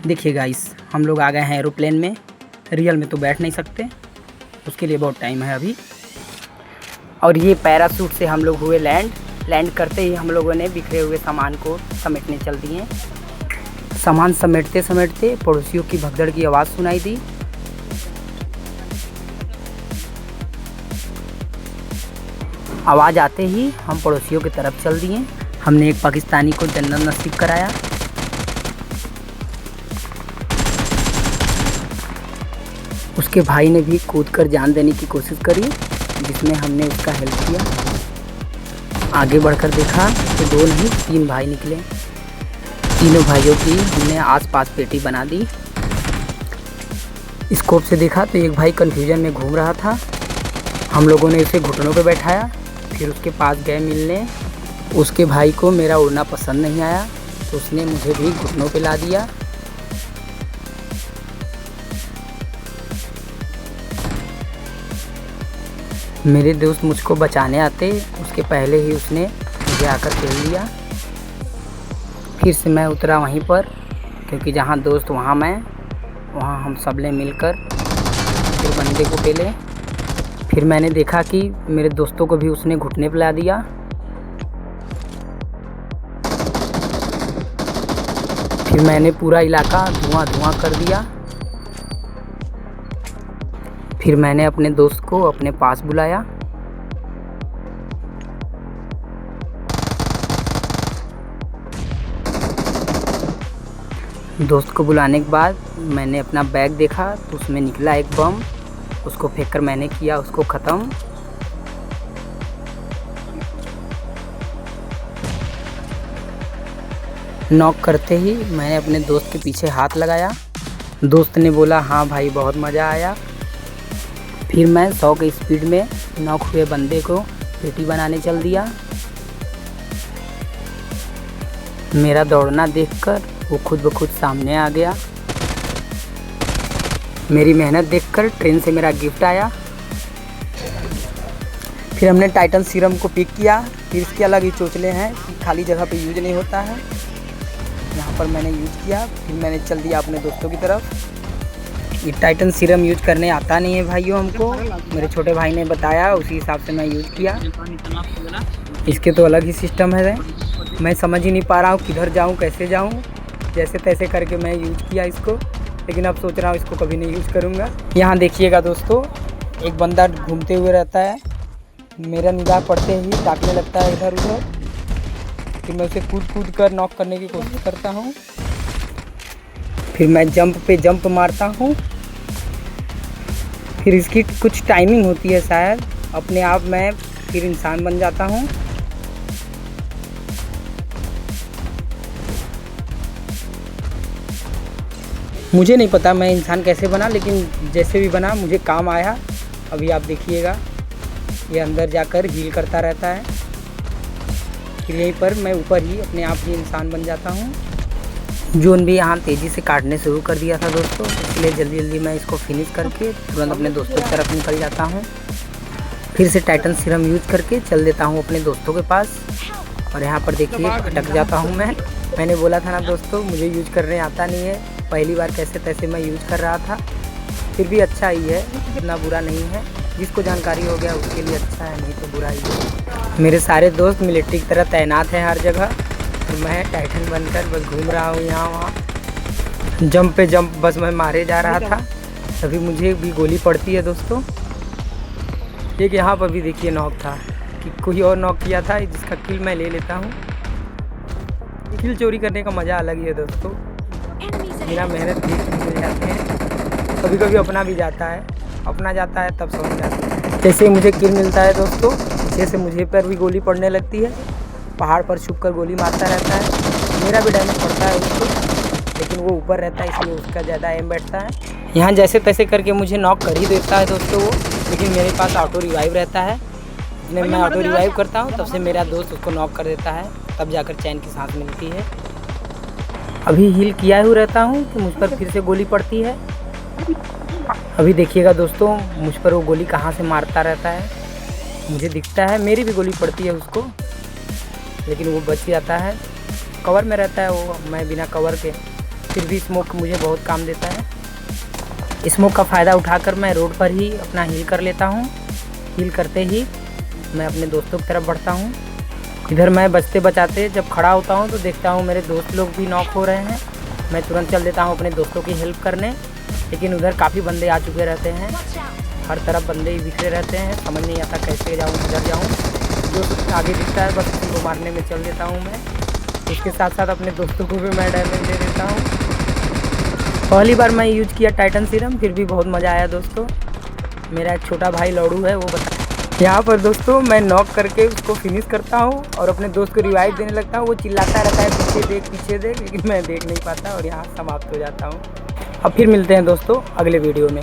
देखिए गाइस, हम लोग आ गए हैं एरोप्लेन में। रियल में तो बैठ नहीं सकते, उसके लिए बहुत टाइम है अभी। और ये पैराशूट से हम लोग हुए लैंड करते ही हम लोगों ने बिखरे हुए सामान को समेटने चल दिए। सामान समेटते समेटते पड़ोसियों की भगदड़ की आवाज़ सुनाई दी। आवाज़ आते ही हम पड़ोसियों की तरफ चल दिए। हमने एक पाकिस्तानी को जन्नत नसीब कराया। उसके भाई ने भी कूदकर जान देने की कोशिश करी, जिसमें हमने उसका हेल्प किया। आगे बढ़कर देखा तो 2 नहीं 3 भाई निकले। तीनों भाइयों की हमने आसपास पेटी बना दी। स्कोप से देखा तो एक भाई कंफ्यूजन में घूम रहा था। हम लोगों ने उसे घुटनों पे बैठाया, फिर उसके पास गए मिलने। उसके भाई को मेरा उड़ना पसंद नहीं आया तो उसने मुझे भी घुटनों पे ला दिया। मेरे दोस्त मुझको बचाने आते उसके पहले ही उसने मुझे आकर खेल लिया। फिर से मैं उतरा वहीं पर, क्योंकि जहाँ दोस्त वहाँ मैं। वहाँ हम सब ने मिलकर फिर बंदे को पेले। फिर मैंने देखा कि मेरे दोस्तों को भी उसने घुटने पे ला दिया। फिर मैंने पूरा इलाका धुआं धुआं कर दिया। फिर मैंने अपने दोस्त को अपने पास बुलाया। दोस्त को बुलाने के बाद मैंने अपना बैग देखा तो उसमें निकला एक बम। उसको फेंककर मैंने किया उसको ख़त्म। नॉक करते ही मैंने अपने दोस्त के पीछे हाथ लगाया। दोस्त ने बोला हाँ भाई बहुत मज़ा आया। फिर मैं 100 की स्पीड में नॉक हुए बंदे को पेटी बनाने चल दिया। मेरा दौड़ना देखकर वो खुद ब खुद सामने आ गया। मेरी मेहनत देखकर ट्रेन से मेरा गिफ्ट आया। फिर हमने टाइटन सीरम को पिक किया। फिर इसके अलग ही चोचले हैं कि खाली जगह पे यूज नहीं होता है। यहाँ पर मैंने यूज किया। फिर मैंने चल दिया अपने दोस्तों की तरफ। ये टाइटन सीरम यूज करने आता नहीं है भाइयों हमको, मेरे छोटे भाई ने बताया, उसी हिसाब से मैं यूज किया। इसके तो अलग ही सिस्टम है, मैं समझ ही नहीं पा रहा हूँ किधर जाऊँ कैसे जाऊँ। जैसे तैसे करके मैं यूज किया इसको, लेकिन अब सोच रहा हूँ इसको कभी नहीं यूज करूँगा। यहाँ देखिएगा दोस्तों, एक बंदा घूमते हुए रहता है। मेरा निगाह पड़ते ही ताकने लगता है इधर उधर। फिर मैं उसे कूद कूद कर नॉक करने की कोशिश करता हूँ। फिर मैं जंप पे जंप मारता हूँ। फिर इसकी कुछ टाइमिंग होती है शायद, अपने आप मैं फिर इंसान बन जाता हूँ। मुझे नहीं पता मैं इंसान कैसे बना, लेकिन जैसे भी बना मुझे काम आया। अभी आप देखिएगा, ये अंदर जाकर हील करता रहता है। फिर यहीं पर मैं ऊपर ही अपने आप ही इंसान बन जाता हूँ। जोन भी यहाँ तेज़ी से काटने शुरू कर दिया था दोस्तों, इसलिए जल्दी जल्दी मैं इसको फिनिश करके तुरंत अपने दोस्तों की तरफ निकल जाता हूँ। फिर से टाइटन सीरम यूज करके चल देता हूँ अपने दोस्तों के पास। और यहाँ पर देखिए अटक जाता हूँ मैंने बोला था ना दोस्तों, मुझे यूज करने आता नहीं है। पहली बार कैसे तैसे मैं यूज कर रहा था। फिर भी अच्छा ही है, इतना बुरा नहीं है। जिसको जानकारी हो गया उसके लिए अच्छा है, नहीं तो बुरा ही है। मेरे सारे दोस्त मिलिट्री की तरह तैनात हैं हर जगह। मैं टाइटन बनकर बस घूम रहा हूँ यहाँ वहाँ। जंप पे जंप बस मैं मारे जा रहा था, तभी मुझे भी गोली पड़ती है दोस्तों। एक यहाँ पर भी देखिए नॉक था कि कोई और नॉक किया था, जिसका किल मैं ले लेता हूँ। किल चोरी करने का मज़ा अलग ही है दोस्तों। मेरा मेहनत भी मिल जाते हैं, कभी कभी अपना भी जाता है। अपना जाता है तब समझ जाता है। जैसे ही मुझे किल मिलता है दोस्तों, पीछे से मुझे पर भी गोली पड़ने लगती है। पहाड़ पर छुप कर गोली मारता रहता है। मेरा भी डैमेज पड़ता है उसको, लेकिन वो ऊपर रहता है इसलिए उसका ज़्यादा एम बैठता है। यहाँ जैसे तैसे करके मुझे नॉक कर ही देता है दोस्तों वो, लेकिन मेरे पास ऑटो रिवाइव रहता है। जब मैं ऑटो रिवाइव करता हूँ तब से मेरा दोस्त उसको नॉक कर देता है, तब जाकर चैन की सांस मिलती है। अभी हील किया हुआ रहता हूँ कि मुझ पर फिर से गोली पड़ती है। अभी देखिएगा दोस्तों, मुझ पर वो गोली कहाँ से मारता रहता है। मुझे दिखता है मेरी भी गोली पड़ती है उसको, लेकिन वो बच जाता है। कवर में रहता है वो, मैं बिना कवर के फिर भी स्मोक मुझे बहुत काम देता है। स्मोक का फ़ायदा उठाकर मैं रोड पर ही अपना हील कर लेता हूँ। हील करते ही मैं अपने दोस्तों की तरफ बढ़ता हूँ। इधर मैं बचते बचाते जब खड़ा होता हूँ तो देखता हूँ मेरे दोस्त लोग भी नॉक हो रहे हैं। मैं तुरंत चल देता हूँ अपने दोस्तों की हेल्प करने, लेकिन उधर काफ़ी बंदे आ चुके रहते हैं। हर तरफ बंदे ही बिखरे रहते हैं, समझ नहीं आता कैसे जाऊँ, किधर जाऊँ। जो आगे दिखता है बस उसी को मारने में चल देता हूँ मैं। उसके साथ साथ अपने दोस्तों को भी मैं डैमेज दे देता हूँ। पहली बार मैं यूज किया टाइटन सीरम, फिर भी बहुत मज़ा आया दोस्तों। मेरा एक छोटा भाई लौड़ू है, वो बता यहाँ पर दोस्तों मैं नॉक करके उसको फिनिश करता हूँ और अपने दोस्त को रिवाइव देने लगता हूँ। वो चिल्लाता रहता है पीछे देख, लेकिन मैं देख नहीं पाता और यहाँ समाप्त हो जाता हूँ। अब फिर मिलते हैं दोस्तों अगले वीडियो में।